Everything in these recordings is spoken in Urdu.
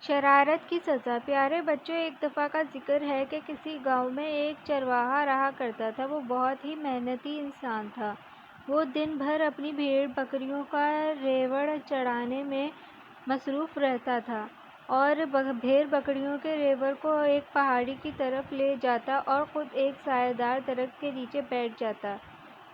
شرارت کی سزا۔ پیارے بچوں، ایک دفعہ کا ذکر ہے کہ کسی گاؤں میں ایک چرواہا رہا کرتا تھا۔ وہ بہت ہی محنتی انسان تھا۔ وہ دن بھر اپنی بھیڑ بکریوں کا ریوڑ چرانے میں مصروف رہتا تھا اور بھیڑ بکریوں کے ریوڑ کو ایک پہاڑی کی طرف لے جاتا اور خود ایک سایہ دار درخت کے نیچے بیٹھ جاتا۔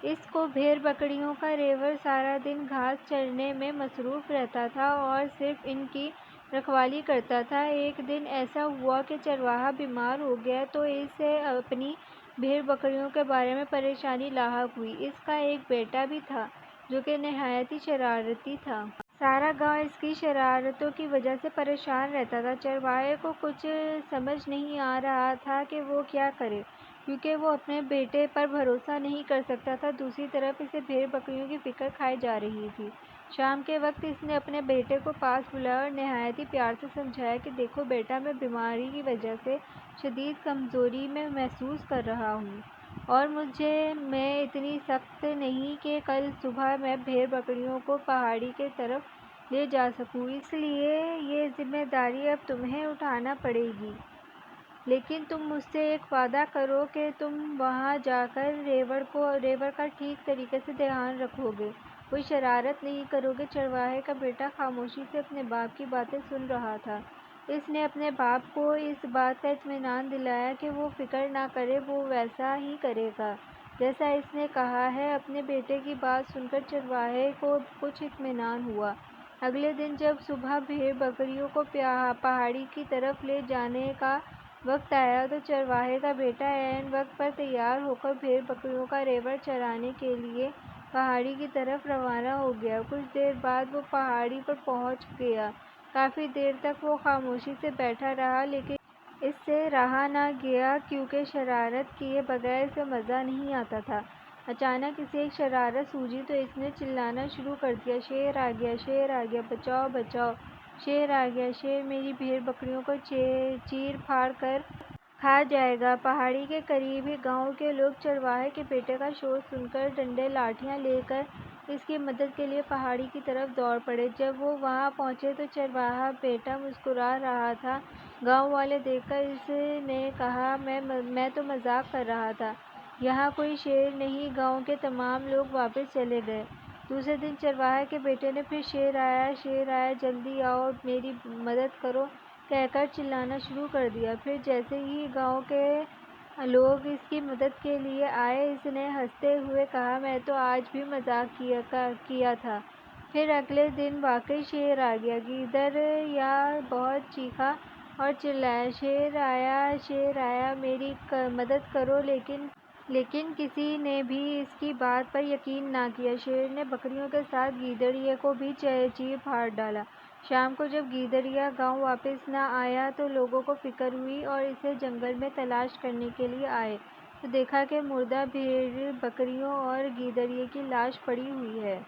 اس کو بھیڑ بکریوں کا ریوڑ سارا دن گھاس چرنے میں مصروف رہتا تھا اور صرف ان کی رکھوالی کرتا تھا۔ ایک دن ایسا ہوا کہ چرواہا بیمار ہو گیا تو اسے اپنی بھیڑ بکریوں کے بارے میں پریشانی لاحق ہوئی۔ اس کا ایک بیٹا بھی تھا جو کہ نہایت ہی شرارتی تھا۔ سارا گاؤں اس کی شرارتوں کی وجہ سے پریشان رہتا تھا۔ چرواہے کو کچھ سمجھ نہیں آ رہا تھا کہ وہ کیا کرے، کیونکہ وہ اپنے بیٹے پر بھروسہ نہیں کر سکتا تھا۔ دوسری طرف اسے بھیڑ بکریوں کی فکر کھائی جا رہی تھی۔ شام کے وقت اس نے اپنے بیٹے کو پاس بلایا اور نہایت ہی پیار سے سمجھایا کہ دیکھو بیٹا، میں بیماری کی وجہ سے شدید کمزوری میں محسوس کر رہا ہوں اور میں اتنی سخت نہیں کہ کل صبح میں بھیڑ بکریوں کو پہاڑی کی طرف لے جا سکوں، اس لیے یہ ذمہ داری اب تمہیں اٹھانا پڑے گی۔ لیکن تم مجھ سے ایک وعدہ کرو کہ تم وہاں جا کر ریوڑ کا ٹھیک طریقے سے دھیان رکھو گے، کوئی شرارت نہیں کرو گے۔ چرواہے کا بیٹا خاموشی سے اپنے باپ کی باتیں سن رہا تھا۔ اس نے اپنے باپ کو اس بات کا اطمینان دلایا کہ وہ فکر نہ کرے، وہ ویسا ہی کرے گا جیسا اس نے کہا ہے۔ اپنے بیٹے کی بات سن کر چرواہے کو کچھ اطمینان ہوا۔ اگلے دن جب صبح بھیڑ بکریوں کو پہاڑی کی طرف لے جانے کا وقت آیا تو چرواہے کا بیٹا عین وقت پر تیار ہو کر بھیڑ بکریوں کا ریوڑ چرانے کے لیے پہاڑی کی طرف روانہ ہو گیا۔ کچھ دیر بعد وہ پہاڑی پر پہنچ گیا۔ کافی دیر تک وہ خاموشی سے بیٹھا رہا، لیکن اس سے رہا نہ گیا کیونکہ شرارت کیے بغیر اسے مزہ نہیں آتا تھا۔ اچانک اسے ایک شرارت سوجھی تو اس نے چلانا شروع کر دیا، شیر آ گیا، شیر آ گیا، بچاؤ بچاؤ، شیر آ گیا، شیر میری بھیڑ بکریوں کو چیر پھاڑ کر کھا جائے گا۔ پہاڑی کے قریب ہی گاؤں کے لوگ چرواہے کے بیٹے کا شور سن کر ڈنڈے لاٹھیاں لے کر اس کی مدد کے لیے پہاڑی کی طرف دوڑ پڑے۔ جب وہ وہاں پہنچے تو چرواہا بیٹا مسکرا رہا تھا۔ گاؤں والے دیکھ کر اس نے کہا، میں تو مذاق کر رہا تھا، یہاں کوئی شیر نہیں۔ گاؤں کے تمام لوگ واپس چلے گئے۔ دوسرے دن چرواہے کے بیٹے نے پھر شیر آیا، جلدی آؤ، میری مدد کرو کہہ کر چلانا شروع کر دیا۔ پھر جیسے ہی گاؤں کے لوگ اس کی مدد کے لیے آئے، اس نے ہنستے ہوئے کہا، میں تو آج بھی مذاق کیا تھا۔ پھر اگلے دن واقعی شیر آ گیا۔ گیدڑیا بہت چیخا اور چلایا، شیر آیا، میری مدد کرو، لیکن کسی نے بھی اس کی بات پر یقین نہ کیا۔ شیر نے بکریوں کے ساتھ گیدڑیے کو بھی چیر پھاڑ ڈالا۔ شام کو جب گیدڑیا گاؤں واپس نہ آیا تو لوگوں کو فکر ہوئی اور اسے جنگل میں تلاش کرنے کے لیے آئے تو دیکھا کہ مردہ بھیڑ بکریوں اور گیدڑیے کی لاش پڑی ہوئی ہے۔